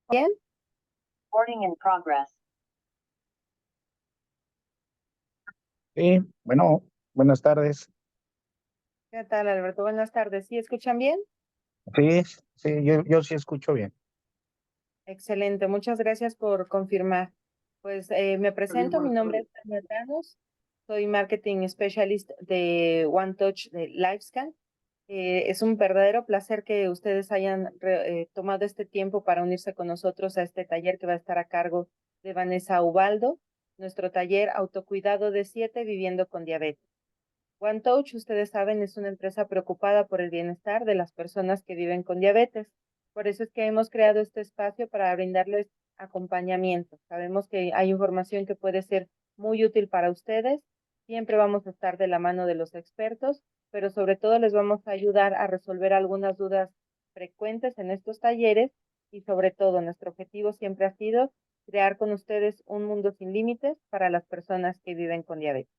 Bien, Recording in progress. Sí, bueno, buenas tardes. ¿qué tal, Alberto? Buenas tardes. ¿Sí escuchan bien? Sí, sí, yo sí escucho bien. Excelente, muchas gracias por confirmar. Pues me presento, mi nombre es Tania Llanos, soy Marketing Specialist de One Touch de LiveScan. Es un verdadero placer que ustedes hayan tomado este tiempo para unirse con nosotros a este taller que va a estar a cargo de Vanessa Ubaldo, nuestro taller Autocuidado de 7 Viviendo con Diabetes. OneTouch, ustedes saben, es una empresa preocupada por el bienestar de las personas que viven con diabetes. Por eso es que hemos creado este espacio para brindarles acompañamiento. Sabemos que hay información que puede ser muy útil para ustedes. Siempre vamos a estar de la mano de los expertos, pero sobre todo les vamos a ayudar a resolver algunas dudas frecuentes en estos talleres y sobre todo nuestro objetivo siempre ha sido crear con ustedes un mundo sin límites para las personas que viven con diabetes.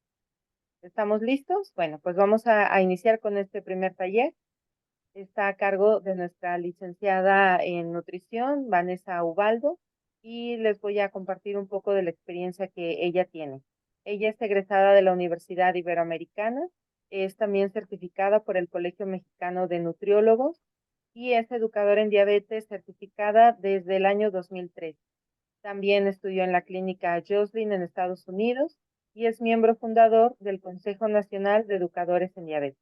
¿Estamos listos? Bueno, pues vamos a iniciar con este primer taller. Está a cargo de nuestra licenciada en nutrición, Vanessa Ubaldo, y les voy a compartir un poco de la experiencia que ella tiene. Ella es egresada de la Universidad Iberoamericana, es también certificada por el Colegio Mexicano de Nutriólogos y es educadora en diabetes certificada desde el año 2003. También estudió en la clínica Joslin en Estados Unidos y es miembro fundador del Consejo Nacional de Educadores en Diabetes.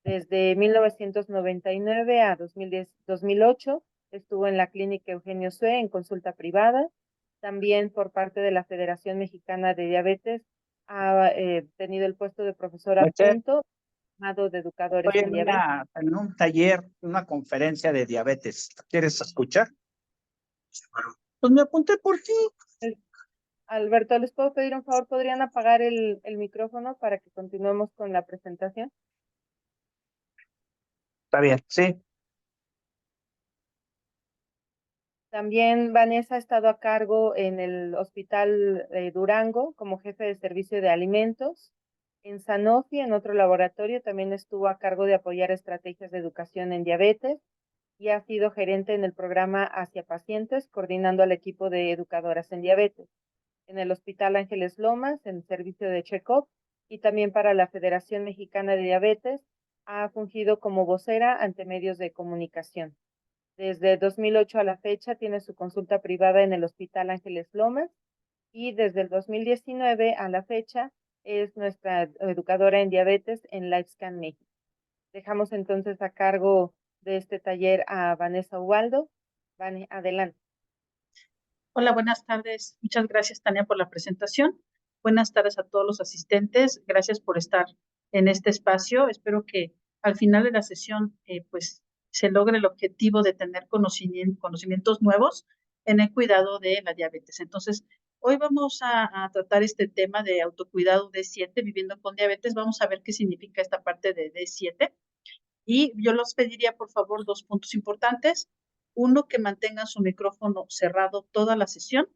Desde 1999 a 2008 estuvo en la clínica Eugenio Sue en consulta privada. También por parte de la Federación Mexicana de Diabetes ha tenido el puesto de profesor Estoy adjunto de educadores en diabetes. en un taller, una conferencia de diabetes. ¿Quieres escuchar? Pues me apunté por ti. Alberto, ¿les puedo pedir un favor? ¿Podrían apagar el micrófono para que continuemos con la presentación? Está bien, sí. También Vanessa ha estado a cargo en el Hospital Durango como jefe de servicio de alimentos. En Sanofi, en otro laboratorio, también estuvo a cargo de apoyar estrategias de educación en diabetes y ha sido gerente en el programa Hacia Pacientes, coordinando al equipo de educadoras en diabetes. En el Hospital Ángeles Lomas, en servicio de check-up, y también para la Federación Mexicana de Diabetes, ha fungido como vocera ante medios de comunicación. Desde 2008 a la fecha tiene su consulta privada en el Hospital Ángeles Lomas y desde el 2019 a la fecha es nuestra educadora en diabetes en LifeScan México. Dejamos entonces a cargo de este taller a Vanessa Ubaldo. Vane, adelante. Hola, buenas tardes. Muchas gracias, Tania, por la presentación. Buenas tardes a todos los asistentes. Gracias por estar en este espacio. Espero que al final de la sesión, pues, se logre el objetivo de tener conocimientos nuevos en el cuidado de la diabetes. Entonces, hoy vamos a tratar este tema de autocuidado D7, viviendo con diabetes. Vamos a ver qué significa esta parte de D7. Y yo los pediría, por favor, dos puntos importantes. Uno, que mantengan su micrófono cerrado toda la sesión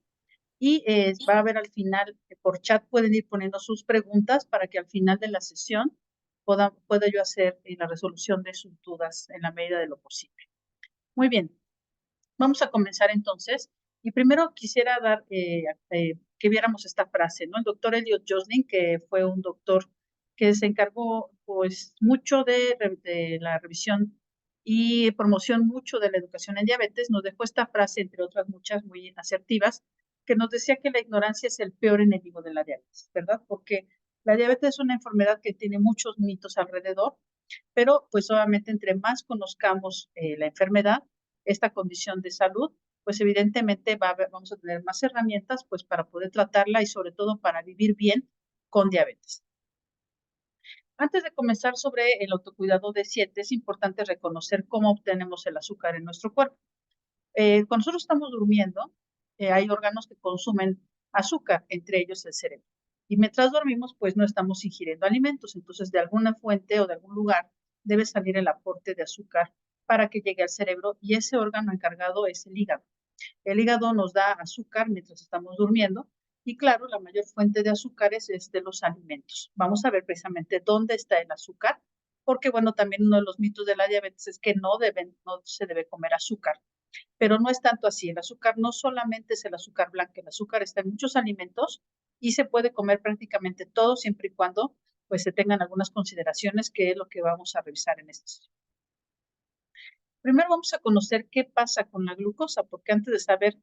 y va a haber al final, por chat pueden ir poniendo sus preguntas para que al final de la sesión pueda yo hacer la resolución de sus dudas en la medida de lo posible. Muy bien, vamos a comenzar entonces. Y primero quisiera dar que viéramos esta frase, ¿no? El doctor Elliot Joslin, que fue un doctor que se encargó pues mucho de la revisión y promoción mucho de la educación en diabetes, nos dejó esta frase, entre otras muchas muy asertivas, que nos decía que la ignorancia es el peor enemigo de la diabetes, ¿verdad? Porque la diabetes es una enfermedad que tiene muchos mitos alrededor, pero pues obviamente entre más conozcamos la enfermedad, esta condición de salud, pues evidentemente vamos a tener más herramientas pues para poder tratarla y sobre todo para vivir bien con diabetes. Antes de comenzar sobre el autocuidado de 7, es importante reconocer cómo obtenemos el azúcar en nuestro cuerpo. Cuando nosotros estamos durmiendo, hay órganos que consumen azúcar, entre ellos el cerebro. Y mientras dormimos, pues no estamos ingiriendo alimentos. Entonces, de alguna fuente o de algún lugar debe salir el aporte de azúcar para que llegue al cerebro y ese órgano encargado es el hígado. El hígado nos da azúcar mientras estamos durmiendo y claro, la mayor fuente de azúcares es de los alimentos. Vamos a ver precisamente dónde está el azúcar, porque bueno, también uno de los mitos de la diabetes es que no se debe comer azúcar. Pero no es tanto así. El azúcar no solamente es el azúcar blanco, el azúcar está en muchos alimentos y se puede comer prácticamente todo siempre y cuando pues se tengan algunas consideraciones, que es lo que vamos a revisar en esta sesión. Primero vamos a conocer qué pasa con la glucosa, porque antes de saber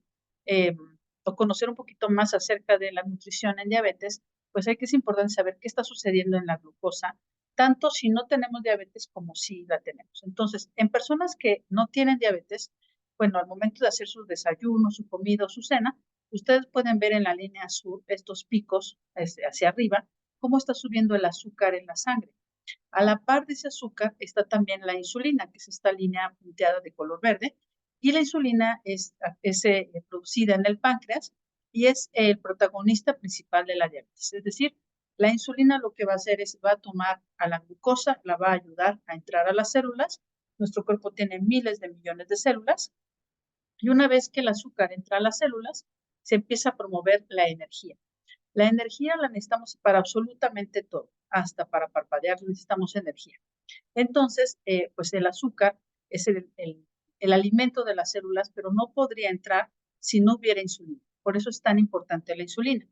o conocer un poquito más acerca de la nutrición en diabetes, pues es importante saber qué está sucediendo en la glucosa, tanto si no tenemos diabetes como si la tenemos. Entonces, en personas que no tienen diabetes, bueno, al momento de hacer sus desayunos, su comida o su cena, ustedes pueden ver en la línea azul estos picos hacia arriba, cómo está subiendo el azúcar en la sangre. A la par de ese azúcar está también la insulina, que es esta línea punteada de color verde, y la insulina es producida en el páncreas y es el protagonista principal de la diabetes. Es decir, la insulina lo que va a hacer es, va a tomar a la glucosa, la va a ayudar a entrar a las células. Nuestro cuerpo tiene miles de millones de células y una vez que el azúcar entra a las células, se empieza a promover la energía. La energía la necesitamos para absolutamente todo, hasta para parpadear necesitamos energía. Entonces, pues el azúcar es el alimento de las células, pero no podría entrar si no hubiera insulina. Por eso es tan importante la insulina.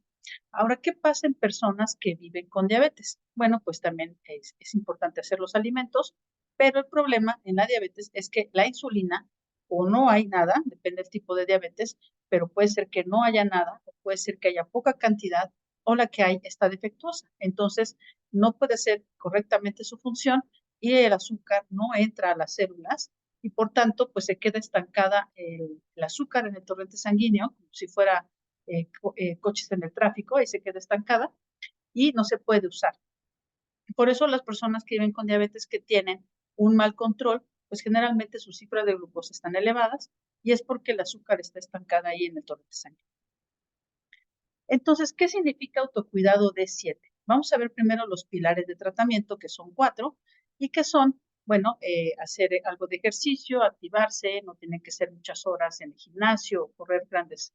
Ahora, ¿qué pasa en personas que viven con diabetes? Bueno, pues también es importante hacer los alimentos, pero el problema en la diabetes es que la insulina o no hay nada, depende del tipo de diabetes, pero puede ser que no haya nada, o puede ser que haya poca cantidad, o la que hay está defectuosa. Entonces, no puede hacer correctamente su función y el azúcar no entra a las células y por tanto, pues se queda estancada el azúcar en el torrente sanguíneo, como si fuera coches en el tráfico, y se queda estancada y no se puede usar. Por eso las personas que viven con diabetes que tienen un mal control, pues generalmente sus cifras de glucosa están elevadas y es porque el azúcar está estancada ahí en el torrente sanguíneo. Entonces, ¿qué significa autocuidado D7? Vamos a ver primero los pilares de tratamiento, que son 4, y que son, bueno, hacer algo de ejercicio, activarse, no tienen que ser muchas horas en el gimnasio o correr grandes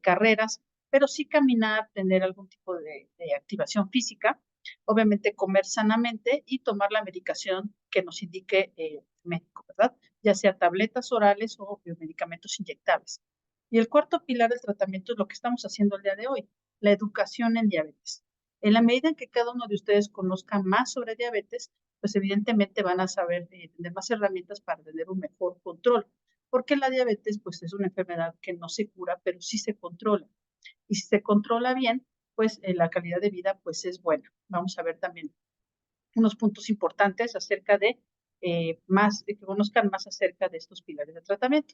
carreras, pero sí caminar, tener algún tipo de activación física, obviamente comer sanamente y tomar la medicación que nos indique el médico, ¿verdad? Ya sea tabletas orales o medicamentos inyectables. Y el cuarto pilar del tratamiento es lo que estamos haciendo el día de hoy, la educación en diabetes. En la medida en que cada uno de ustedes conozca más sobre diabetes, pues evidentemente van a saber tener más herramientas para tener un mejor control, porque la diabetes pues es una enfermedad que no se cura, pero sí se controla. Y si se controla bien, pues la calidad de vida pues es buena. Vamos a ver también unos puntos importantes acerca de que conozcan más acerca de estos pilares de tratamiento.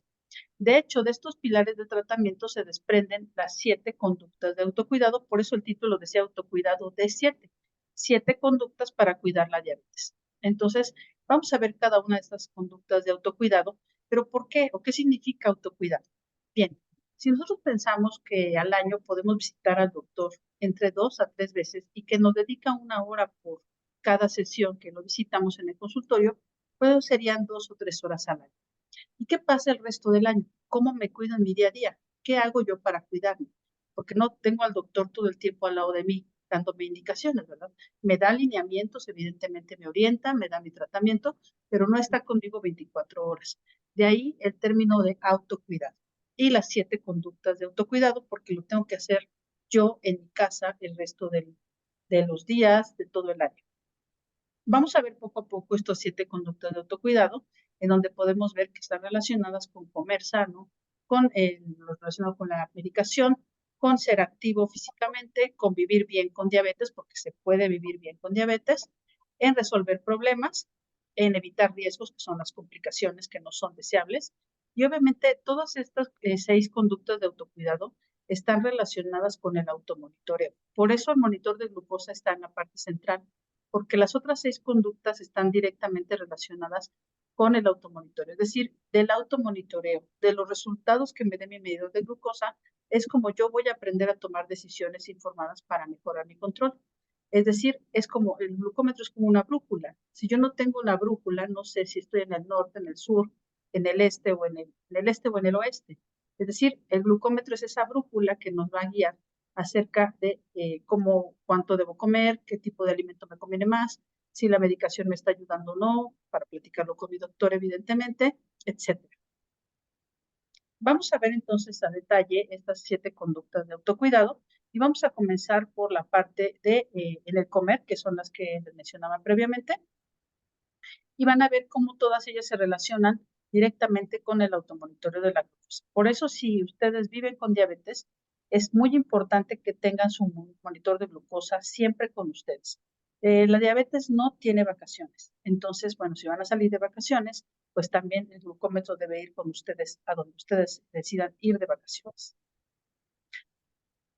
De hecho, de estos pilares de tratamiento se desprenden las 7 conductas de autocuidado, por eso el título decía autocuidado de 7, 7 conductas para cuidar la diabetes. Entonces, vamos a ver cada una de estas conductas de autocuidado, pero ¿por qué o qué significa autocuidado? Bien, si nosotros pensamos que al año podemos visitar al doctor entre 2 a 3 veces y que nos dedica 1 hora por cada sesión que lo visitamos en el consultorio, pues serían 2 o 3 horas al año. ¿Y qué pasa el resto del año? ¿Cómo me cuido en mi día a día? ¿Qué hago yo para cuidarme? Porque no tengo al doctor todo el tiempo al lado de mí dándome indicaciones, ¿verdad? Me da alineamientos, evidentemente me orienta, me da mi tratamiento, pero no está conmigo 24 horas. De ahí el término de autocuidado y las 7 conductas de autocuidado, porque lo tengo que hacer yo en mi casa el resto de los días, de todo el año. Vamos a ver poco a poco estas 7 conductas de autocuidado, en donde podemos ver que están relacionadas con comer sano, con lo relacionado con la medicación, con ser activo físicamente, con vivir bien con diabetes, porque se puede vivir bien con diabetes, en resolver problemas, en evitar riesgos, que son las complicaciones que no son deseables. Y obviamente todas estas 6 conductas de autocuidado están relacionadas con el automonitoreo. Por eso el monitor de glucosa está en la parte central, porque las otras 6 conductas están directamente relacionadas con el automonitoreo, es decir, del automonitoreo, de los resultados que me dé mi medidor de glucosa, es como yo voy a aprender a tomar decisiones informadas para mejorar mi control. Es decir, es como el glucómetro es como una brújula. Si yo no tengo una brújula, no sé si estoy en el norte, en el sur, en el este o en el este o en el oeste. Es decir, el glucómetro es esa brújula que nos va a guiar acerca de cuánto debo comer, qué tipo de alimento me conviene más, si la medicación me está ayudando o no, para platicarlo con mi doctor, evidentemente, etc. Vamos a ver entonces a detalle estas 7 conductas de autocuidado y vamos a comenzar por la parte de en el comer, que son las que les mencionaba previamente, y van a ver cómo todas ellas se relacionan directamente con el automonitoreo de la glucosa. Por eso, si ustedes viven con diabetes, es muy importante que tengan su monitor de glucosa siempre con ustedes. La diabetes no tiene vacaciones. Entonces, bueno, si van a salir de vacaciones, pues también el glucómetro debe ir con ustedes a donde ustedes decidan ir de vacaciones.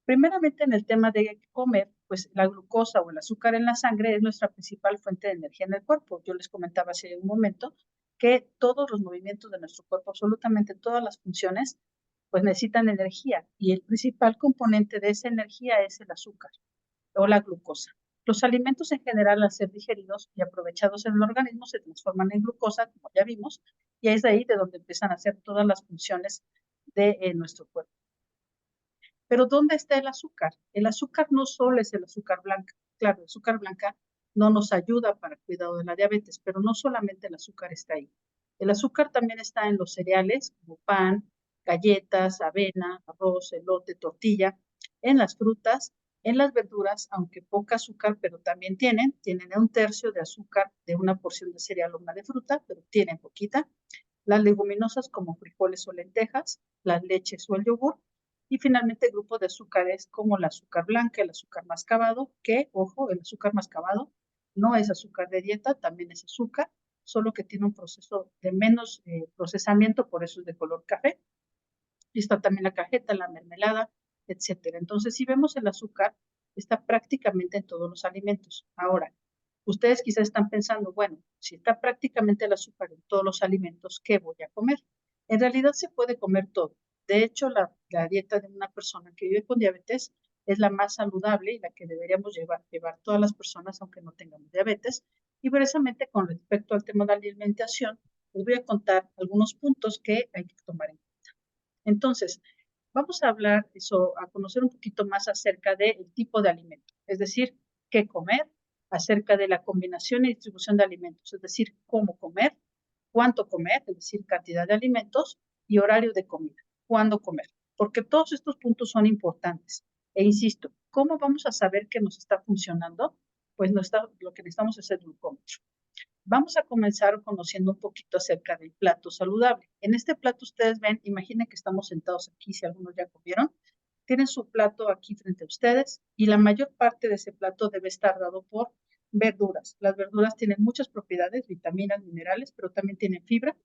Primeramente, en el tema de comer, pues la glucosa o el azúcar en la sangre es nuestra principal fuente de energía en el cuerpo. Yo les comentaba hace un momento que todos los movimientos de nuestro cuerpo, absolutamente todas las funciones, pues necesitan energía y el principal componente de esa energía es el azúcar o la glucosa. Los alimentos en general, al ser digeridos y aprovechados en el organismo, se transforman en glucosa, como ya vimos, y es de ahí de donde empiezan a hacer todas las funciones de nuestro cuerpo. Pero ¿dónde está el azúcar? El azúcar no solo es el azúcar blanca. Claro, el azúcar blanca no nos ayuda para el cuidado de la diabetes, pero no solamente el azúcar está ahí. El azúcar también está en los cereales, como pan, galletas, avena, arroz, elote, tortilla, en las frutas, en las verduras, aunque poca azúcar, pero también tienen 1/3 de azúcar de una porción de cereal o una de fruta, pero tienen poquita. Las leguminosas como frijoles o lentejas, las leches o el yogur, y finalmente el grupo de azúcares como el azúcar blanca, el azúcar mascabado, que, ojo, el azúcar mascabado no es azúcar de dieta, también es azúcar, solo que tiene un proceso de menos procesamiento, por eso es de color café. Y está también la cajeta, la mermelada, etcétera. Entonces, si vemos el azúcar, está prácticamente en todos los alimentos. Ahora, ustedes quizás están pensando, bueno, si está prácticamente el azúcar en todos los alimentos, ¿qué voy a comer? En realidad se puede comer todo. De hecho, la dieta de una persona que vive con diabetes es la más saludable y la que deberíamos llevar todas las personas, aunque no tengamos diabetes. Y precisamente con respecto al tema de la alimentación, les voy a contar algunos puntos que hay que tomar en cuenta. Entonces, vamos a hablar eso, a conocer un poquito más acerca del tipo de alimento, es decir, qué comer, acerca de la combinación y distribución de alimentos, es decir, cómo comer, cuánto comer, es decir, cantidad de alimentos y horario de comida, cuándo comer, porque todos estos puntos son importantes. E insisto, ¿cómo vamos a saber que nos está funcionando? Pues no está, lo que necesitamos es el glucómetro. Vamos a comenzar conociendo un poquito acerca del plato saludable. En este plato ustedes ven, imaginen que estamos sentados aquí, si algunos ya comieron, tienen su plato aquí frente a ustedes y la mayor parte de ese plato debe estar dado por verduras. Las verduras tienen muchas propiedades, vitaminas, minerales, pero también tienen fibra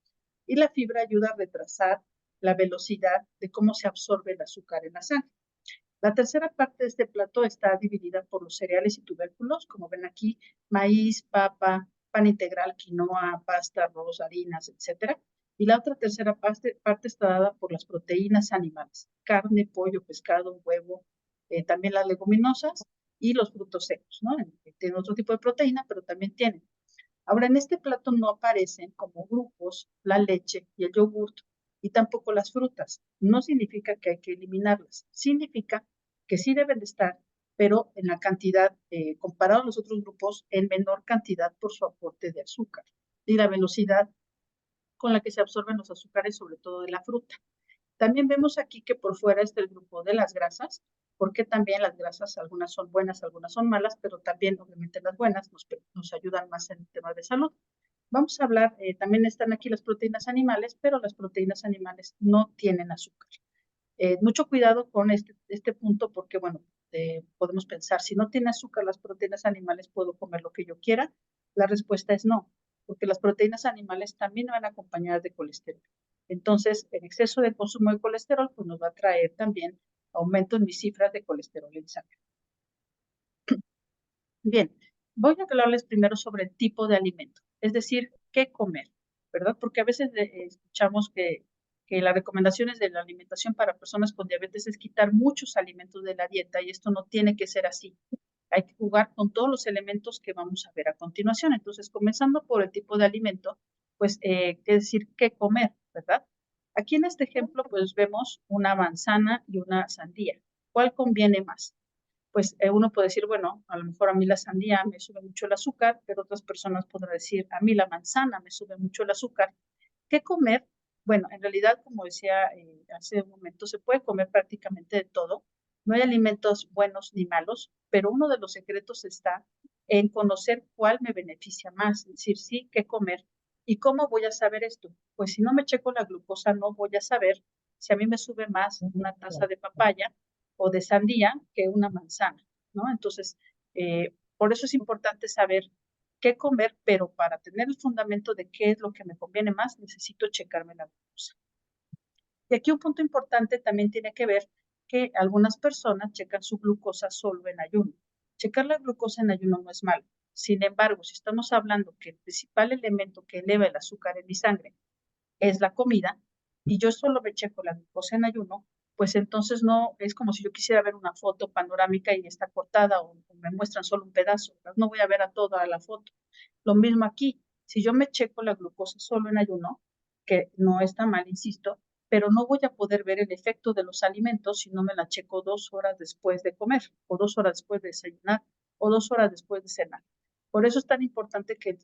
y la fibra ayuda a retrasar la velocidad de cómo se absorbe el azúcar en la sangre. La tercera parte de este plato está dividida por los cereales y tubérculos, como ven aquí, maíz, papa, pan integral, quinoa, pasta, arroz, harinas, etcétera. Y la otra tercera parte está dada por las proteínas animales, carne, pollo, pescado, huevo, también las leguminosas y los frutos secos, ¿no? Tienen otro tipo de proteína, pero también tienen. Ahora, en este plato no aparecen como grupos la leche y el yogur y tampoco las frutas. No significa que hay que eliminarlas. Significa que sí deben de estar, pero en la cantidad, comparado a los otros grupos, en menor cantidad por su aporte de azúcar y la velocidad con la que se absorben los azúcares, sobre todo de la fruta. También vemos aquí que por fuera está el grupo de las grasas, porque también las grasas, algunas son buenas, algunas son malas, pero también obviamente las buenas nos ayudan más en el tema de salud. Vamos a hablar, también están aquí las proteínas animales, pero las proteínas animales no tienen azúcar. Mucho cuidado con este punto porque, bueno, podemos pensar, si no tiene azúcar las proteínas animales, ¿puedo comer lo que yo quiera? La respuesta es no, porque las proteínas animales también van acompañadas de colesterol. Entonces, el exceso de consumo de colesterol pues, nos va a traer también aumento en mis cifras de colesterol en sangre. Bien, voy a hablarles primero sobre el tipo de alimento, es decir, qué comer, ¿verdad? Porque a veces escuchamos que las recomendaciones de la alimentación para personas con diabetes es quitar muchos alimentos de la dieta y esto no tiene que ser así. Hay que jugar con todos los elementos que vamos a ver a continuación. Entonces, comenzando por el tipo de alimento, pues, qué decir, qué comer, ¿verdad? Aquí en este ejemplo, pues vemos una manzana y una sandía. ¿Cuál conviene más? Pues uno puede decir, bueno, a lo mejor a mí la sandía me sube mucho el azúcar, pero otras personas podrán decir, a mí la manzana me sube mucho el azúcar. ¿Qué comer? Bueno, en realidad, como decía hace un momento, se puede comer prácticamente de todo. No hay alimentos buenos ni malos, pero uno de los secretos está en conocer cuál me beneficia más, es decir, sí, qué comer. ¿Y cómo voy a saber esto? Pues si no me checo la glucosa, no voy a saber si a mí me sube más una taza de papaya o de sandía que una manzana, ¿no? Entonces, por eso es importante saber qué comer, pero para tener el fundamento de qué es lo que me conviene más, necesito checarme la glucosa. Y aquí un punto importante también tiene que ver que algunas personas checan su glucosa solo en ayuno. Checar la glucosa en ayuno no es malo. Sin embargo, si estamos hablando que el principal elemento que eleva el azúcar en mi sangre es la comida, y yo solo me checo la glucosa en ayuno, pues entonces no es como si yo quisiera ver una foto panorámica y está cortada o me muestran solo un pedazo, ¿verdad? No voy a ver a toda la foto. Lo mismo aquí, si yo me checo la glucosa solo en ayuno, que no está mal, insisto, pero no voy a poder ver el efecto de los alimentos si no me la checo 2 horas después de comer, o 2 horas después de desayunar, o 2 horas después de cenar. Por eso es tan importante que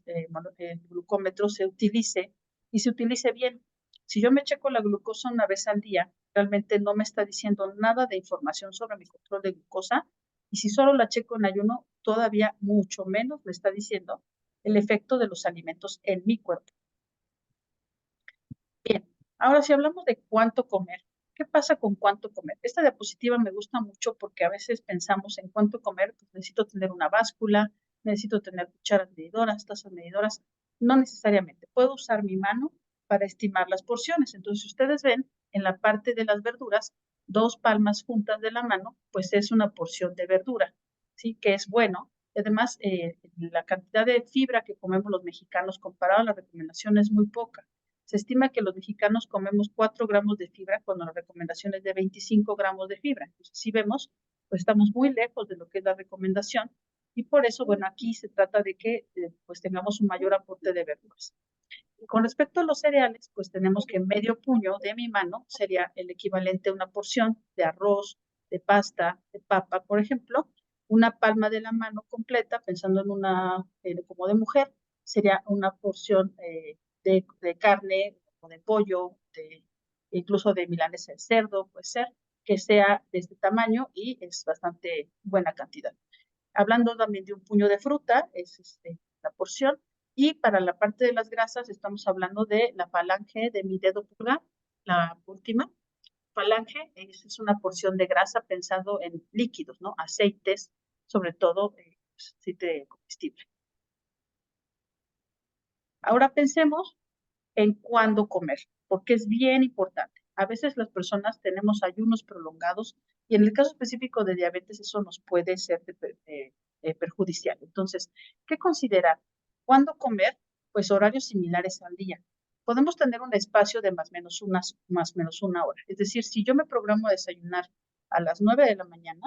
el glucómetro se utilice y se utilice bien. Si yo me checo la glucosa una vez al día, realmente no me está diciendo nada de información sobre mi control de glucosa. Y si solo la checo en ayuno, todavía mucho menos me está diciendo el efecto de los alimentos en mi cuerpo. Bien, ahora si hablamos de cuánto comer, ¿qué pasa con cuánto comer? Esta diapositiva me gusta mucho porque a veces pensamos en cuánto comer, pues necesito tener una báscula, necesito tener cucharas medidoras, tazas medidoras. No necesariamente. Puedo usar mi mano para estimar las porciones. Entonces, si ustedes ven en la parte de las verduras, 2 palmas juntas de la mano, pues es una porción de verdura, ¿sí? Que es bueno. Además, la cantidad de fibra que comemos los mexicanos comparado a la recomendación es muy poca. Se estima que los mexicanos comemos 4 gramos de fibra cuando la recomendación es de 25 gramos de fibra. Entonces, si vemos, pues estamos muy lejos de lo que es la recomendación y por eso, bueno, aquí se trata de que pues tengamos un mayor aporte de verduras. Con respecto a los cereales, pues tenemos que medio puño de mi mano sería el equivalente a una porción de arroz, de pasta, de papa, por ejemplo. Una palma de la mano completa, pensando en una como de mujer, sería una porción de carne o de pollo, incluso de milanesa de cerdo, puede ser, que sea de este tamaño y es bastante buena cantidad. Hablando también de un puño de fruta, es la porción. Y para la parte de las grasas, estamos hablando de la falange de mi dedo pulgar, la última falange, es una porción de grasa pensando en líquidos, ¿no? Aceites, sobre todo aceite comestible. Ahora pensemos en cuándo comer, porque es bien importante. A veces las personas tenemos ayunos prolongados y en el caso específico de diabetes eso nos puede ser perjudicial. Entonces, ¿qué considerar? ¿Cuándo comer? Pues horarios similares al día. Podemos tener un espacio de más o menos una hora. Es decir, si yo me programo a desayunar a las 9 de la mañana,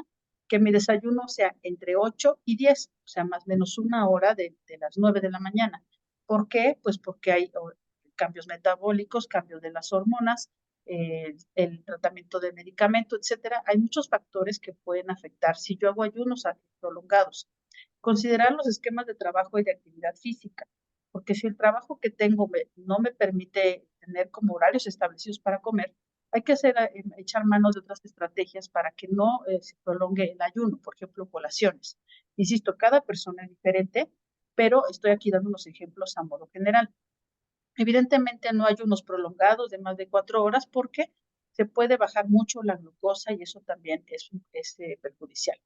que mi desayuno sea entre 8 y 10, o sea, más o menos una hora de las 9 de la mañana. ¿Por qué? Pues porque hay cambios metabólicos, cambios de las hormonas, el tratamiento de medicamento, etcétera. Hay muchos factores que pueden afectar si yo hago ayunos prolongados. Considerar los esquemas de trabajo y de actividad física, porque si el trabajo que tengo no me permite tener como horarios establecidos para comer, hay que echar manos de otras estrategias para que no se prolongue el ayuno, por ejemplo, colaciones. Insisto, cada persona es diferente, pero estoy aquí dando unos ejemplos a modo general. Evidentemente no hay ayunos prolongados de más de 4 horas porque se puede bajar mucho la glucosa y eso también es perjudicial.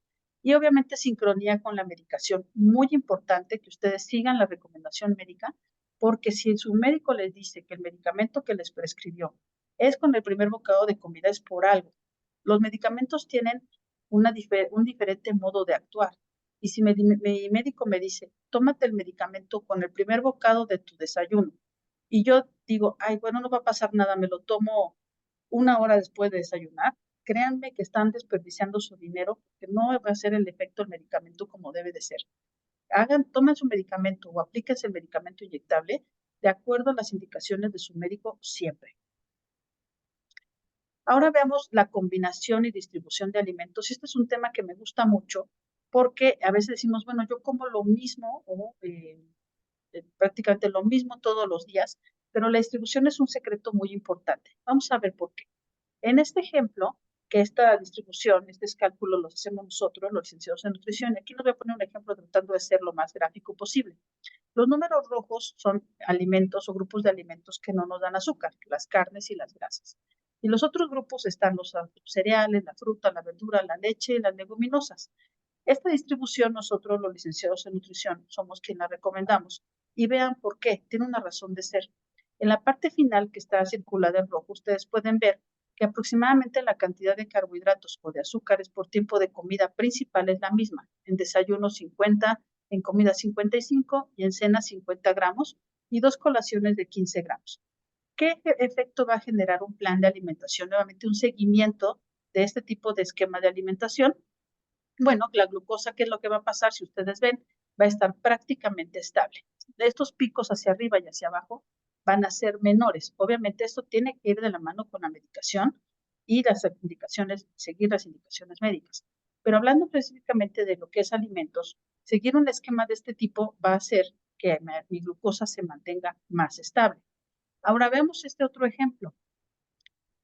Y obviamente sincronía con la medicación. Muy importante que ustedes sigan la recomendación médica porque si su médico les dice que el medicamento que les prescribió es con el primer bocado de comida es por algo. Los medicamentos tienen un diferente modo de actuar. Y si mi médico me dice, tómate el medicamento con el primer bocado de tu desayuno, y yo digo, ay, bueno, no va a pasar nada, me lo tomo una hora después de desayunar, créanme que están desperdiciando su dinero porque no va a ser el efecto del medicamento como debe de ser. Tomen su medicamento o aplíquense el medicamento inyectable de acuerdo a las indicaciones de su médico siempre. Ahora veamos la combinación y distribución de alimentos. Este es un tema que me gusta mucho porque a veces decimos, bueno, yo como lo mismo o prácticamente lo mismo todos los días, pero la distribución es un secreto muy importante. Vamos a ver por qué. En este ejemplo, que esta distribución, este cálculo los hacemos nosotros, los licenciados en nutrición. Aquí nos voy a poner un ejemplo tratando de ser lo más gráfico posible. Los números rojos son alimentos o grupos de alimentos que no nos dan azúcar, las carnes y las grasas. Y los otros grupos están los cereales, la fruta, la verdura, la leche y las leguminosas. Esta distribución nosotros, los licenciados en nutrición, somos quienes la recomendamos. Y vean por qué, tiene una razón de ser. En la parte final que está circulada en rojo, ustedes pueden ver que aproximadamente la cantidad de carbohidratos o de azúcares por tiempo de comida principal es la misma. En desayuno 50, en comida 55 y en cena 50 gramos y 2 colaciones de 15 gramos. ¿Qué efecto va a generar un plan de alimentación? Nuevamente un seguimiento de este tipo de esquema de alimentación. Bueno, la glucosa, ¿qué es lo que va a pasar? Si ustedes ven, va a estar prácticamente estable. De estos picos hacia arriba y hacia abajo van a ser menores. Obviamente esto tiene que ir de la mano con la medicación y las indicaciones, seguir las indicaciones médicas. Pero hablando específicamente de lo que es alimentos, seguir un esquema de este tipo va a hacer que mi glucosa se mantenga más estable. Ahora vemos este otro ejemplo.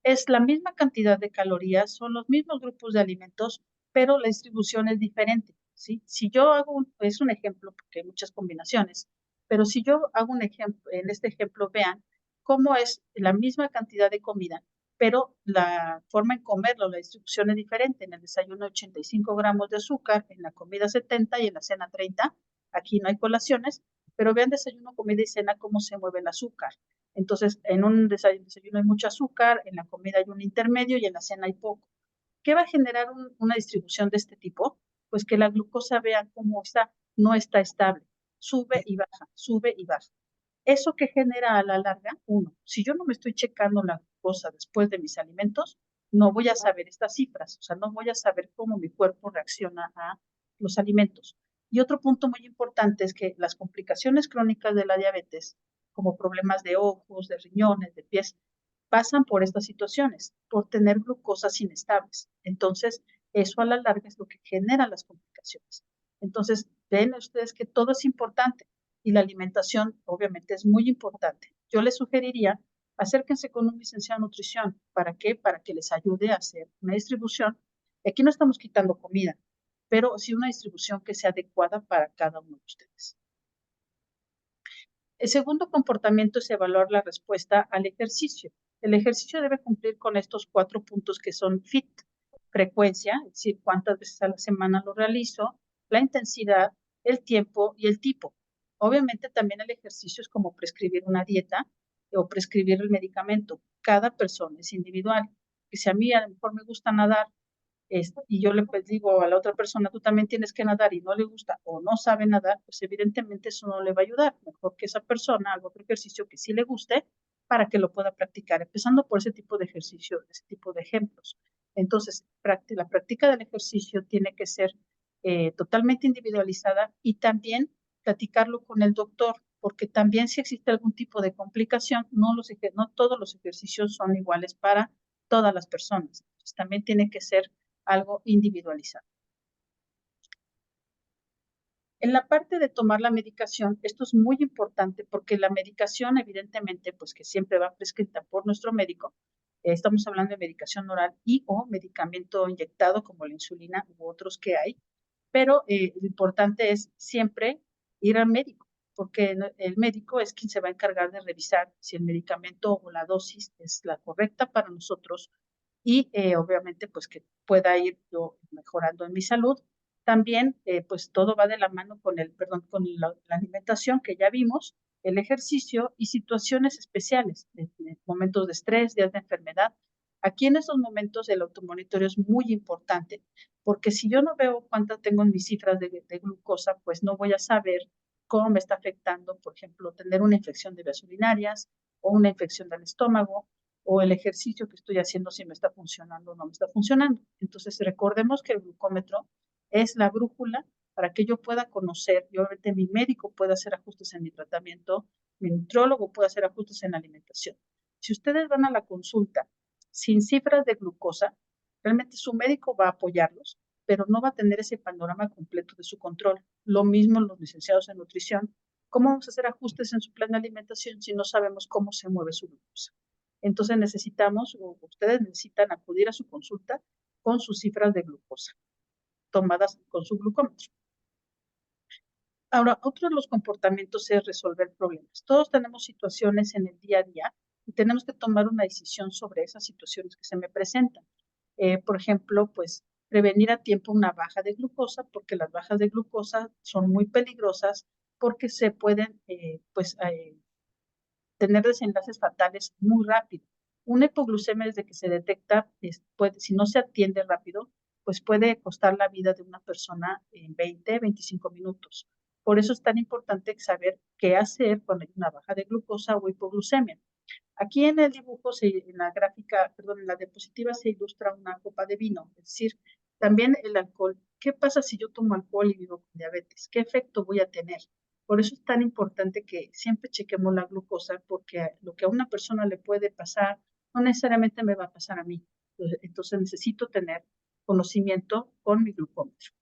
Es la misma cantidad de calorías, son los mismos grupos de alimentos, pero la distribución es diferente, ¿sí? Si yo hago, es un ejemplo, porque hay muchas combinaciones, pero si yo hago un ejemplo, en este ejemplo, vean cómo es la misma cantidad de comida, pero la forma en comerlo, la distribución es diferente. En el desayuno 85 gramos de azúcar, en la comida 70 y en la cena 30. Aquí no hay colaciones, pero vean desayuno, comida y cena cómo se mueve el azúcar. Entonces, en un desayuno hay mucho azúcar, en la comida hay un intermedio y en la cena hay poco. ¿Qué va a generar una distribución de este tipo? Pues que la glucosa, vean cómo está, no está estable, sube y baja, sube y baja. ¿Eso que genera a la larga? Uno, si yo no me estoy checando la glucosa después de mis alimentos, no voy a saber estas cifras, o sea, no voy a saber cómo mi cuerpo reacciona a los alimentos. Y otro punto muy importante es que las complicaciones crónicas de la diabetes, como problemas de ojos, de riñones, de pies, pasan por estas situaciones, por tener glucosas inestables. Entonces, eso a la larga es lo que genera las complicaciones. Entonces, ven ustedes que todo es importante y la alimentación obviamente es muy importante. Yo les sugeriría, acérquense con un licenciado en nutrición. ¿Para qué? Para que les ayude a hacer una distribución. Aquí no estamos quitando comida, pero sí una distribución que sea adecuada para cada uno de ustedes. El segundo comportamiento es evaluar la respuesta al ejercicio. El ejercicio debe cumplir con estos 4 puntos que son FIT: frecuencia, es decir, cuántas veces a la semana lo realizo, la intensidad, el tiempo y el tipo. Obviamente también el ejercicio es como prescribir una dieta o prescribir el medicamento. Cada persona es individual. Que si a mí a lo mejor me gusta nadar, y yo le digo a la otra persona, tú también tienes que nadar y no le gusta o no sabe nadar, pues evidentemente eso no le va a ayudar. Mejor que esa persona haga otro ejercicio que sí le guste para que lo pueda practicar, empezando por ese tipo de ejercicio, ese tipo de ejemplos. Entonces, la práctica del ejercicio tiene que ser totalmente individualizada y también platicarlo con el doctor, porque también si existe algún tipo de complicación, no todos los ejercicios son iguales para todas las personas. Entonces, también tiene que ser algo individualizado. En la parte de tomar la medicación, esto es muy importante porque la medicación, evidentemente, pues que siempre va prescrita por nuestro médico, estamos hablando de medicación oral y o medicamento inyectado como la insulina u otros que hay, pero lo importante es siempre ir al médico, porque el médico es quien se va a encargar de revisar si el medicamento o la dosis es la correcta para nosotros y obviamente pues que pueda ir yo mejorando en mi salud. También pues todo va de la mano con la alimentación que ya vimos, el ejercicio y situaciones especiales, momentos de estrés, días de enfermedad. Aquí en esos momentos el automonitoreo es muy importante porque si yo no veo cuántas tengo en mis cifras de glucosa, pues no voy a saber cómo me está afectando, por ejemplo, tener una infección de vías urinarias o una infección del estómago o el ejercicio que estoy haciendo si me está funcionando o no me está funcionando. Entonces, recordemos que el glucómetro es la brújula para que yo pueda conocer y obviamente mi médico pueda hacer ajustes en mi tratamiento, mi nutriólogo pueda hacer ajustes en la alimentación. Si ustedes van a la consulta sin cifras de glucosa, realmente su médico va a apoyarlos, pero no va a tener ese panorama completo de su control. Lo mismo los licenciados en nutrición. ¿Cómo vamos a hacer ajustes en su plan de alimentación si no sabemos cómo se mueve su glucosa? Entonces necesitamos, o ustedes necesitan acudir a su consulta con sus cifras de glucosa, tomadas con su glucómetro. Ahora, otro de los comportamientos es resolver problemas. Todos tenemos situaciones en el día a día y tenemos que tomar una decisión sobre esas situaciones que se me presentan. Por ejemplo, pues prevenir a tiempo una baja de glucosa, porque las bajas de glucosa son muy peligrosas porque se pueden tener desenlaces fatales muy rápido. Una hipoglucemia desde que se detecta, si no se atiende rápido, pues puede costar la vida de una persona en 20, 25 minutos. Por eso es tan importante saber qué hacer cuando hay una baja de glucosa o hipoglucemia. Aquí en el dibujo, en la gráfica, perdón, en la diapositiva se ilustra una copa de vino, es decir, también el alcohol. ¿Qué pasa si yo tomo alcohol y vivo con diabetes? ¿Qué efecto voy a tener? Por eso es tan importante que siempre chequemos la glucosa, porque lo que a una persona le puede pasar no necesariamente me va a pasar a mí. Entonces necesito tener conocimiento con mi glucómetro.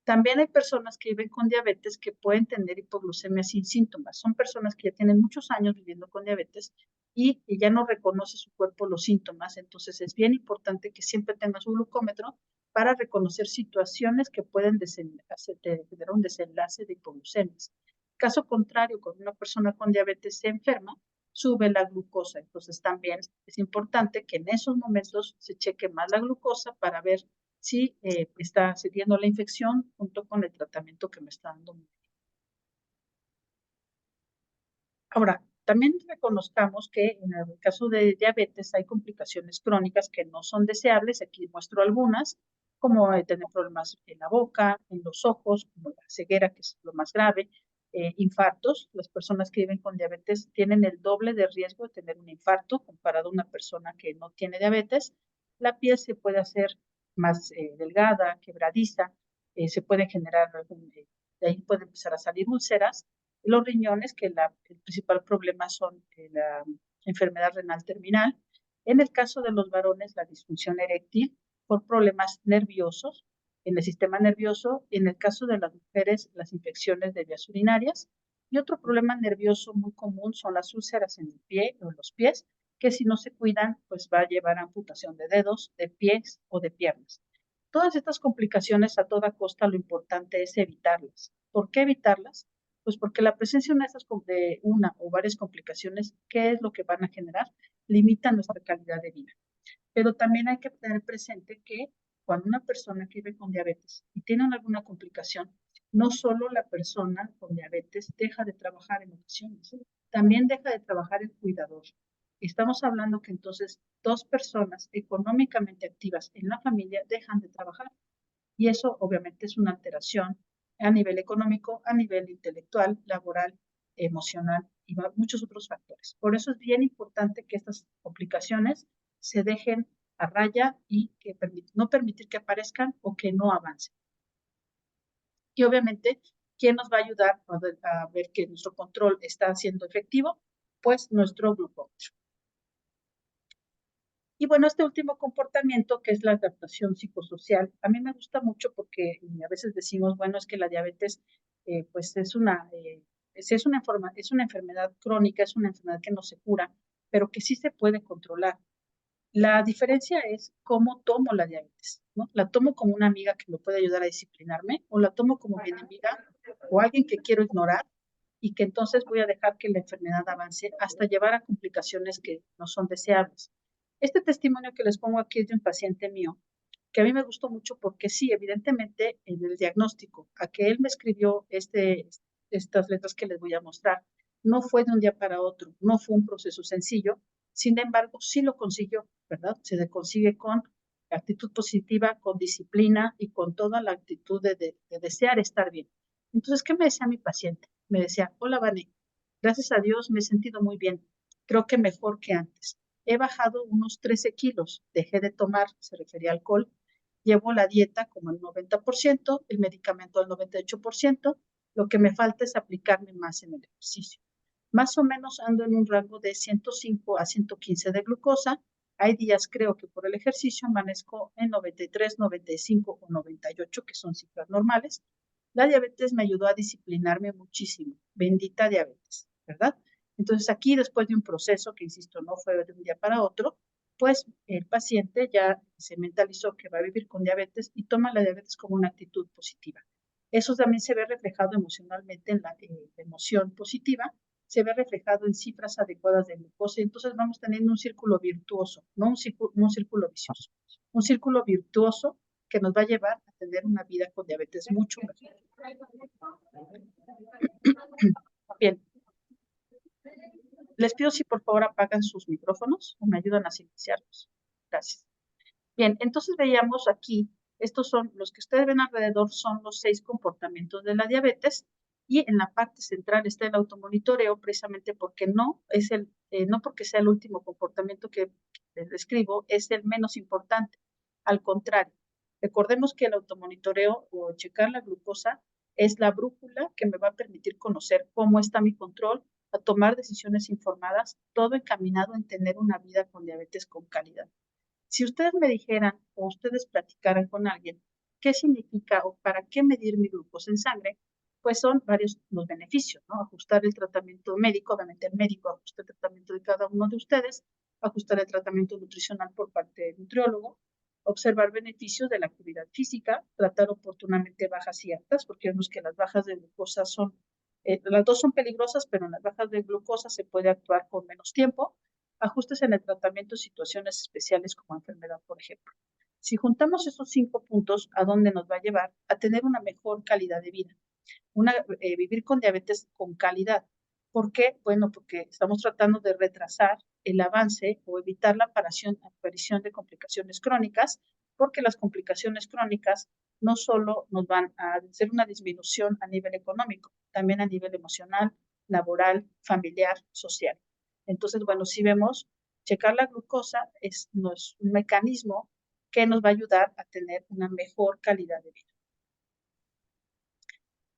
También hay personas que viven con diabetes que pueden tener hipoglucemia sin síntomas. Son personas que ya tienen muchos años viviendo con diabetes y ya no reconoce su cuerpo los síntomas. Entonces es bien importante que siempre tenga su glucómetro para reconocer situaciones que pueden generar un desenlace de hipoglucemias. Caso contrario, cuando una persona con diabetes se enferma, sube la glucosa. Entonces también es importante que en esos momentos se cheque más la glucosa para ver si está cediendo la infección junto con el tratamiento que me está dando. Ahora, también reconozcamos que en el caso de diabetes hay complicaciones crónicas que no son deseables. Aquí muestro algunas, como tener problemas en la boca, en los ojos, como la ceguera, que es lo más grave, infartos. Las personas que viven con diabetes tienen el doble de riesgo de tener un infarto comparado a una persona que no tiene diabetes. La piel se puede hacer más delgada, quebradiza, se puede generar de ahí pueden empezar a salir úlceras. Los riñones, que el principal problema son la enfermedad renal terminal. En el caso de los varones, la disfunción eréctil por problemas nerviosos en el sistema nervioso. En el caso de las mujeres, las infecciones de vías urinarias. Y otro problema nervioso muy común son las úlceras en el pie o en los pies, que si no se cuidan, pues va a llevar a amputación de dedos, de pies o de piernas. Todas estas complicaciones, a toda costa, lo importante es evitarlas. ¿Por qué evitarlas? Pues porque la presencia de una o varias complicaciones, ¿qué es lo que van a generar? Limita nuestra calidad de vida. Pero también hay que tener presente que cuando una persona que vive con diabetes y tiene alguna complicación, no solo la persona con diabetes deja de trabajar en ocasiones, también deja de trabajar el cuidador. Estamos hablando que entonces dos personas económicamente activas en la familia dejan de trabajar y eso obviamente es una alteración a nivel económico, a nivel intelectual, laboral, emocional y muchos otros factores. Por eso es bien importante que estas complicaciones se dejen a raya y que no permitir que aparezcan o que no avancen. Y obviamente, ¿quién nos va a ayudar a ver que nuestro control está siendo efectivo? Pues nuestro glucómetro. Y bueno, este último comportamiento, que es la adaptación psicosocial, a mí me gusta mucho porque a veces decimos, bueno, es que la diabetes pues es una enfermedad crónica, es una enfermedad que no se cura, pero que sí se puede controlar. La diferencia es cómo tomo la diabetes, ¿no? La tomo como una amiga que me puede ayudar a disciplinarme, o la tomo como mi enemiga o alguien que quiero ignorar y que entonces voy a dejar que la enfermedad avance hasta llevar a complicaciones que no son deseables. Este testimonio que les pongo aquí es de un paciente mío, que a mí me gustó mucho porque sí, evidentemente en el diagnóstico, a que él me escribió estas letras que les voy a mostrar, no fue de un día para otro, no fue un proceso sencillo, sin embargo, sí lo consiguió, ¿verdad? Se le consigue con actitud positiva, con disciplina y con toda la actitud de desear estar bien. Entonces, ¿qué me decía mi paciente? Me decía, hola, Vane, gracias a Dios me he sentido muy bien, creo que mejor que antes. He bajado unos 13 kilos, dejé de tomar, se refería al alcohol, llevo la dieta como el 90%, el medicamento al 98%, lo que me falta es aplicarme más en el ejercicio. Más o menos ando en un rango de 105 a 115 de glucosa. Hay días, creo que por el ejercicio amanezco en 93, 95 o 98, que son cifras normales. La diabetes me ayudó a disciplinarme muchísimo. Bendita diabetes, ¿verdad? Entonces aquí, después de un proceso que, insisto, no fue de un día para otro, pues el paciente ya se mentalizó que va a vivir con diabetes y toma la diabetes como una actitud positiva. Eso también se ve reflejado emocionalmente en la emoción positiva, se ve reflejado en cifras adecuadas de glucosa, entonces vamos teniendo un círculo virtuoso, no un círculo vicioso, un círculo virtuoso que nos va a llevar a tener una vida con diabetes mucho mejor. Bien. Les pido si por favor apagan sus micrófonos o me ayudan a silenciarlos. Gracias. Bien, entonces veíamos aquí, estos son los que ustedes ven alrededor, son los 6 comportamientos de la diabetes, y en la parte central está el automonitoreo, precisamente porque no porque sea el último comportamiento que les describo, es el menos importante. Al contrario, recordemos que el automonitoreo o checar la glucosa es la brújula que me va a permitir conocer cómo está mi control, a tomar decisiones informadas, todo encaminado en tener una vida con diabetes con calidad. Si ustedes me dijeran o ustedes platicaran con alguien qué significa o para qué medir mi glucosa en sangre, pues son varios los beneficios, ¿no? Ajustar el tratamiento médico, obviamente el médico ajusta el tratamiento de cada uno de ustedes, ajustar el tratamiento nutricional por parte del nutriólogo, observar beneficios de la actividad física, tratar oportunamente bajas y altas, porque vemos que las bajas de glucosa las dos son peligrosas, pero en las bajas de glucosa se puede actuar con menos tiempo, ajustes en el tratamiento de situaciones especiales como enfermedad, por ejemplo. Si juntamos esos 5 puntos, ¿a dónde nos va a llevar? A tener una mejor calidad de vida. Vivir con diabetes con calidad. ¿Por qué? Bueno, porque estamos tratando de retrasar el avance o evitar la aparición de complicaciones crónicas, porque las complicaciones crónicas no solo nos van a hacer una disminución a nivel económico, también a nivel emocional, laboral, familiar, social. Entonces, bueno, si vemos, checar la glucosa no es un mecanismo que nos va a ayudar a tener una mejor calidad de vida.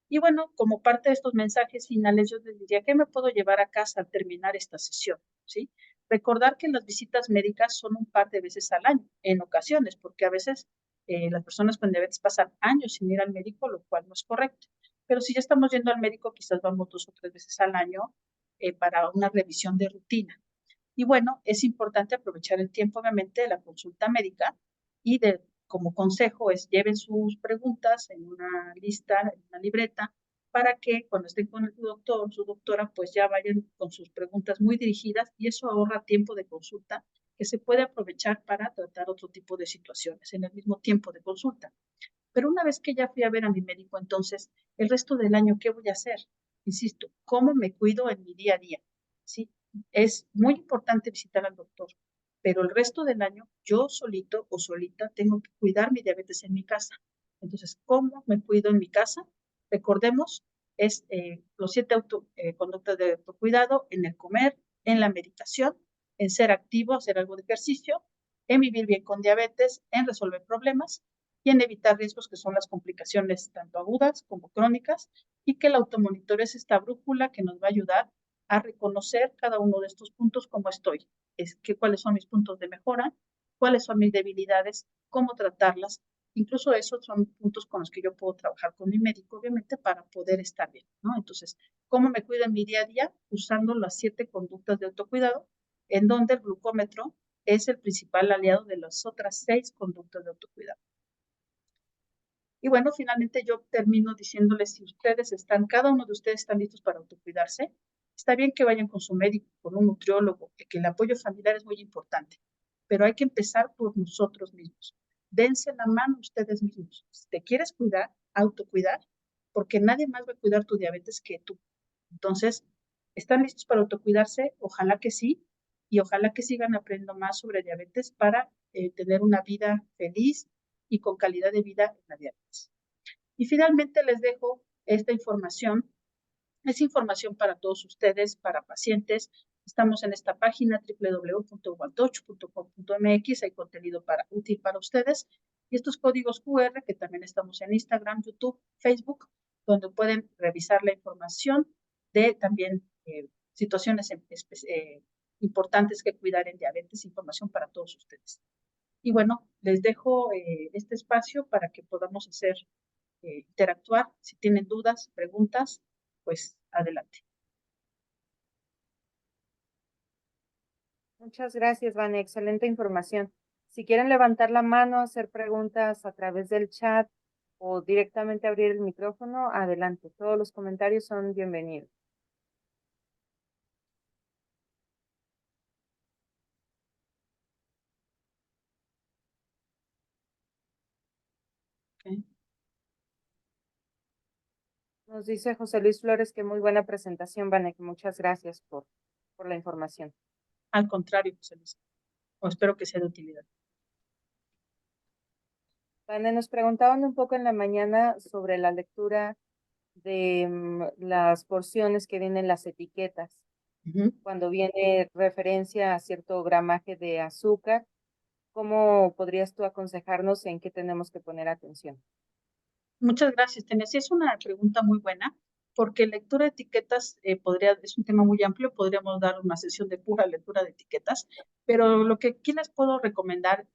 Y bueno, como parte de estos mensajes finales, yo les diría, ¿qué me puedo llevar a casa al terminar esta sesión? ¿Sí? Recordar que las visitas médicas son un par de veces al año, en ocasiones, porque a veces las personas con diabetes pasan años sin ir al médico, lo cual no es correcto. Pero si ya estamos yendo al médico, quizás vamos 2 o 3 veces al año para una revisión de rutina. Y bueno, es importante aprovechar el tiempo, obviamente, de la consulta médica y como consejo es lleven sus preguntas en una lista, en una libreta, para que cuando estén con el doctor, su doctora, pues ya vayan con sus preguntas muy dirigidas y eso ahorra tiempo de consulta que se puede aprovechar para tratar otro tipo de situaciones en el mismo tiempo de consulta. Pero una vez que ya fui a ver a mi médico, entonces, el resto del año, ¿qué voy a hacer? Insisto, ¿cómo me cuido en mi día a día? ¿Sí? Es muy importante visitar al doctor, pero el resto del año yo solito o solita tengo que cuidar mi diabetes en mi casa. Entonces, ¿cómo me cuido en mi casa? Recordemos, es los 7 conductas de autocuidado en el comer, en la meditación, en ser activo, hacer algo de ejercicio, en vivir bien con diabetes, en resolver problemas y en evitar riesgos que son las complicaciones tanto agudas como crónicas, y que el automonitoreo es esta brújula que nos va a ayudar a reconocer cada uno de estos puntos cómo estoy, cuáles son mis puntos de mejora, cuáles son mis debilidades, cómo tratarlas. Incluso esos son puntos con los que yo puedo trabajar con mi médico, obviamente, para poder estar bien, ¿no? Entonces, ¿cómo me cuido en mi día a día? Usando las 7 conductas de autocuidado, en donde el glucómetro es el principal aliado de las otras 6 conductas de autocuidado. Y bueno, finalmente yo termino diciéndoles, si cada uno de ustedes están listos para autocuidarse, está bien que vayan con su médico, con un nutriólogo, que el apoyo familiar es muy importante, pero hay que empezar por nosotros mismos. Dense la mano ustedes mismos. Si te quieres cuidar, autocuidar, porque nadie más va a cuidar tu diabetes que tú. Entonces, ¿están listos para autocuidarse? Ojalá que sí, y ojalá que sigan aprendiendo más sobre diabetes para tener una vida feliz y con calidad de vida en la diabetes. Y finalmente les dejo esta información. Es información para todos ustedes, para pacientes. Estamos en esta página www.1touch.com.mx. Hay contenido útil para ustedes. Y estos códigos QR, que también estamos en Instagram, YouTube, Facebook, donde pueden revisar la información de también situaciones importantes que cuidar en diabetes, información para todos ustedes. Y bueno, les dejo este espacio para que podamos hacer interactuar. Si tienen dudas, preguntas, pues adelante. Muchas gracias, Vane. Excelente información. Si quieren levantar la mano, hacer preguntas a través del chat o directamente abrir el micrófono, adelante. Todos los comentarios son bienvenidos. Okay. Nos dice José Luis Flores que muy buena presentación, Vane. Muchas gracias por la información. Al contrario, José Luis. O espero que sea de utilidad. Vane, nos preguntaban un poco en la mañana sobre la lectura de las porciones que vienen en las etiquetas. Cuando viene referencia a cierto gramaje de azúcar, ¿cómo podrías tú aconsejarnos en qué tenemos que poner atención? Muchas gracias, Tania. Sí, es una pregunta muy buena, porque lectura de etiquetas es un tema muy amplio, podríamos dar una sesión de pura lectura de etiquetas, pero lo que aquí les puedo recomendar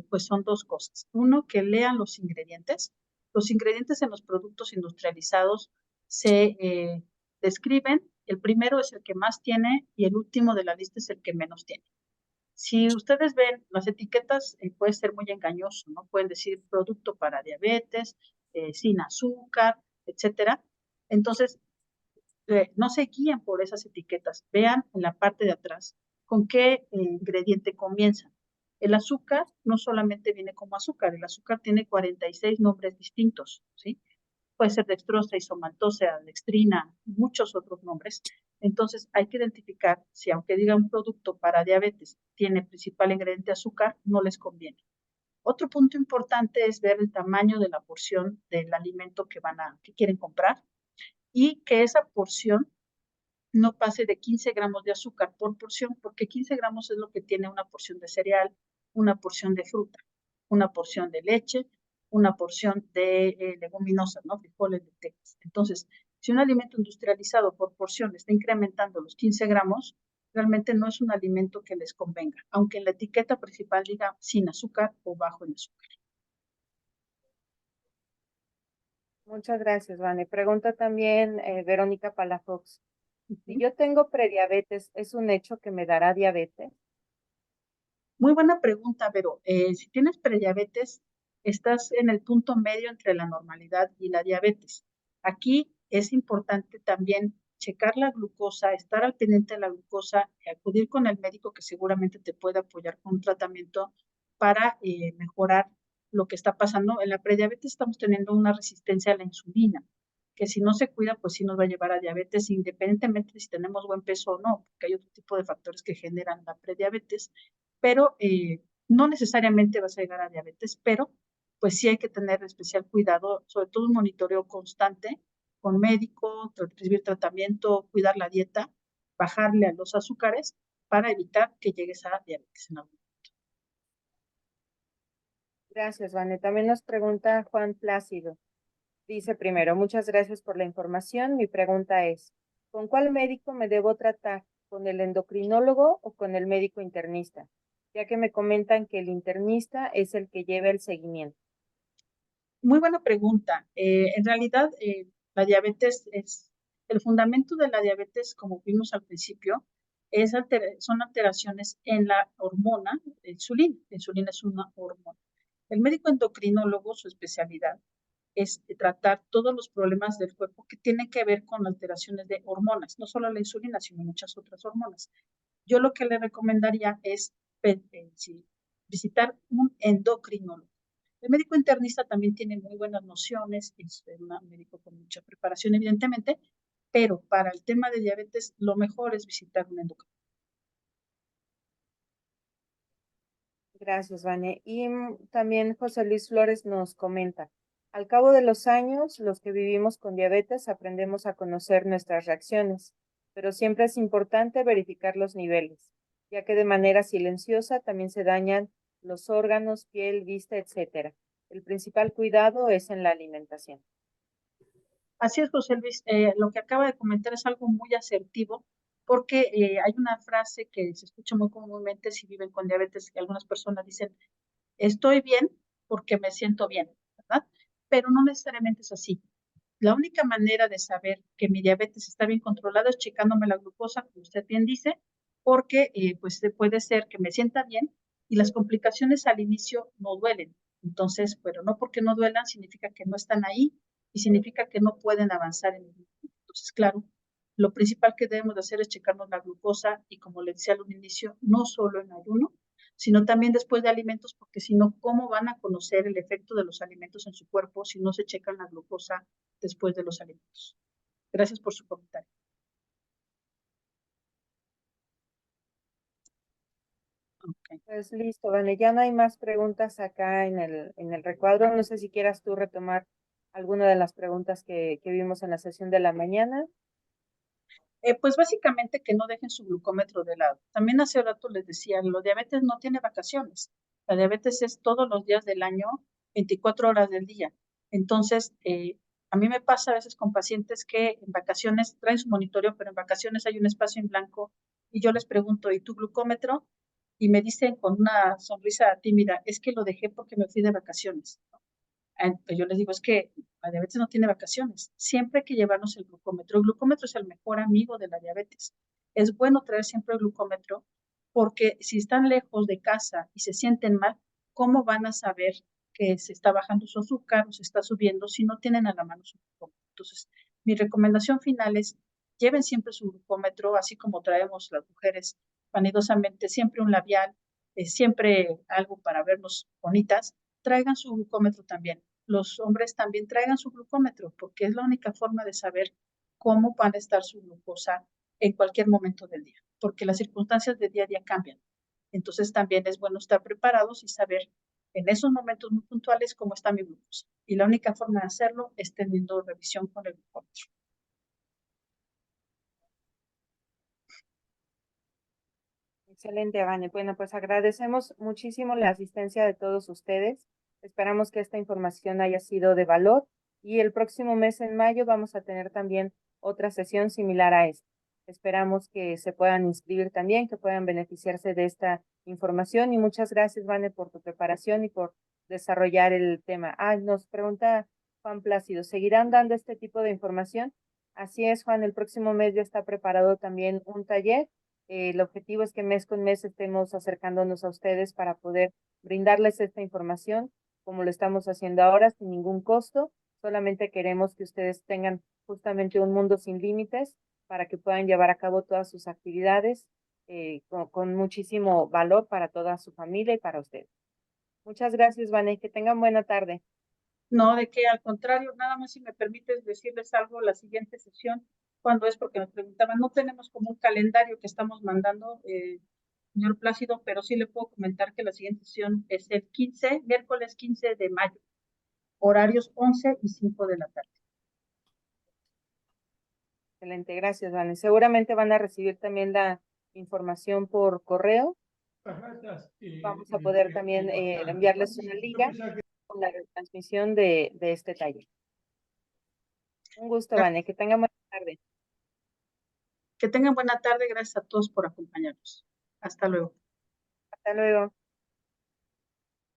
pues son dos cosas. Uno, que lean los ingredientes. Los ingredientes en los productos industrializados se describen. El primero es el que más tiene y el último de la lista es el que menos tiene. Si ustedes ven las etiquetas, puede ser muy engañoso, ¿no? Pueden decir producto para diabetes, sin azúcar, etcétera. Entonces, no se guíen por esas etiquetas. Vean en la parte de atrás con qué ingrediente comienza. El azúcar no solamente viene como azúcar, el azúcar tiene 46 nombres distintos, ¿sí? Puede ser dextrosa, isomaltosa, dextrina, muchos otros nombres. Entonces hay que identificar si aunque diga un producto para diabetes tiene principal ingrediente azúcar, no les conviene. Otro punto importante es ver el tamaño de la porción del alimento que quieren comprar y que esa porción no pase de 15 gramos de azúcar por porción, porque 15 gramos es lo que tiene una porción de cereal, una porción de fruta, una porción de leche, una porción de leguminosas, ¿no? Frijoles, lentejas. Entonces, si un alimento industrializado por porción está incrementando los 15 gramos, realmente no es un alimento que les convenga, aunque en la etiqueta principal diga sin azúcar o bajo en azúcar. Muchas gracias, Vane. Pregunta también Verónica Palafox. Si yo tengo prediabetes, ¿es un hecho que me dará diabetes? Muy buena pregunta, pero si tienes prediabetes, estás en el punto medio entre la normalidad y la diabetes. Aquí es importante también checar la glucosa, estar al pendiente de la glucosa, acudir con el médico que seguramente te puede apoyar con un tratamiento para mejorar lo que está pasando. En la prediabetes estamos teniendo una resistencia a la insulina, que si no se cuida, pues sí nos va a llevar a diabetes, independientemente de si tenemos buen peso o no, porque hay otro tipo de factores que generan la prediabetes, pero no necesariamente vas a llegar a diabetes, pero pues sí hay que tener especial cuidado, sobre todo un monitoreo constante con médico, recibir tratamiento, cuidar la dieta, bajarle a los azúcares para evitar que llegues a diabetes en algún momento. Gracias, Vane. También nos pregunta Juan Plácido. Dice primero, muchas gracias por la información. Mi pregunta es, ¿con cuál médico me debo tratar? ¿Con el endocrinólogo o con el médico internista? Ya que me comentan que el internista es el que lleva el seguimiento. Muy buena pregunta. En realidad, la diabetes el fundamento de la diabetes, como vimos al principio, son alteraciones en la hormona de insulina. La insulina es una hormona. El médico endocrinólogo, su especialidad es tratar todos los problemas del cuerpo que tienen que ver con alteraciones de hormonas, no solo la insulina, sino muchas otras hormonas. Yo lo que le recomendaría es visitar un endocrinólogo. El médico internista también tiene muy buenas nociones, es un médico con mucha preparación, evidentemente, pero para el tema de diabetes, lo mejor es visitar un endocrinólogo. Gracias, Vane. Y también José Luis Flores nos comenta, al cabo de los años, los que vivimos con diabetes aprendemos a conocer nuestras reacciones, pero siempre es importante verificar los niveles, ya que de manera silenciosa también se dañan los órganos, piel, vista, etcétera. El principal cuidado es en la alimentación. Así es, José Luis, lo que acaba de comentar es algo muy asertivo, porque hay una frase que se escucha muy comúnmente si viven con diabetes, que algunas personas dicen, estoy bien porque me siento bien, ¿verdad? pero no necesariamente es así. La única manera de saber que mi diabetes está bien controlada es checándome la glucosa, como usted bien dice, porque pues puede ser que me sienta bien y las complicaciones al inicio no duelen. Entonces, pero no porque no duelan significa que no están ahí y significa que no pueden avanzar en el mundo. Entonces, claro, lo principal que debemos de hacer es checarnos la glucosa y como le decía al inicio, no solo en ayuno, sino también después de alimentos, porque si no, ¿cómo van a conocer el efecto de los alimentos en su cuerpo si no se checan la glucosa después de los alimentos? Gracias por su comentario. Okay. Pues listo, Vane, ya no hay más preguntas acá en el recuadro. No sé si quieras tú retomar alguna de las preguntas que vimos en la sesión de la mañana. Pues básicamente que no dejen su glucómetro de lado. También hace rato les decía, la diabetes no tiene vacaciones. La diabetes es todos los días del año, 24 horas del día. Entonces, a mí me pasa a veces con pacientes que en vacaciones traen su monitoreo, pero en vacaciones hay un espacio en blanco y yo les pregunto, ¿y tu glucómetro? Y me dicen con una sonrisa tímida, es que lo dejé porque me fui de vacaciones. Pues yo les digo, es que la diabetes no tiene vacaciones. Siempre hay que llevarnos el glucómetro. El glucómetro es el mejor amigo de la diabetes. Es bueno traer siempre el glucómetro porque si están lejos de casa y se sienten mal, ¿cómo van a saber que se está bajando su azúcar o se está subiendo si no tienen a la mano su glucómetro? Entonces, mi recomendación final es lleven siempre su glucómetro, así como traemos las mujeres vanidosamente siempre un labial, siempre algo para vernos bonitas, traigan su glucómetro también. Los hombres también traigan su glucómetro, porque es la única forma de saber cómo van a estar su glucosa en cualquier momento del día, porque las circunstancias de día a día cambian. Entonces también es bueno estar preparados y saber en esos momentos muy puntuales cómo está mi glucosa. Y la única forma de hacerlo es teniendo revisión con el glucómetro. Excelente, Vane. Bueno, pues agradecemos muchísimo la asistencia de todos ustedes. Esperamos que esta información haya sido de valor y el próximo mes en mayo vamos a tener también otra sesión similar a esta. Esperamos que se puedan inscribir también, que puedan beneficiarse de esta información y muchas gracias, Vane, por tu preparación y por desarrollar el tema. Nos pregunta Juan Plácido, ¿seguirán dando este tipo de información? Así es, Juan, el próximo mes ya está preparado también un taller. El objetivo es que mes con mes estemos acercándonos a ustedes para poder brindarles esta información, como lo estamos haciendo ahora, sin ningún costo. Solamente queremos que ustedes tengan justamente un mundo sin límites para que puedan llevar a cabo todas sus actividades con muchísimo valor para toda su familia y para ustedes. Muchas gracias, Vane. Que tengan buena tarde. No, de que al contrario, nada más si me permites decirles algo, la siguiente sesión, cuando es porque nos preguntaban, no tenemos como un calendario que estamos mandando, señor Plácido, pero sí le puedo comentar que la siguiente sesión es el 15, miércoles 15 de mayo, horarios 11 y 5 de la tarde. Excelente, gracias, Vane. Seguramente van a recibir también la información por correo. Vamos a poder también enviarles una liga con la transmisión de este taller. Un gusto, Vane. Que tengan buena tarde. Que tengan buena tarde. Gracias a todos por acompañarnos. Hasta luego. Hasta luego.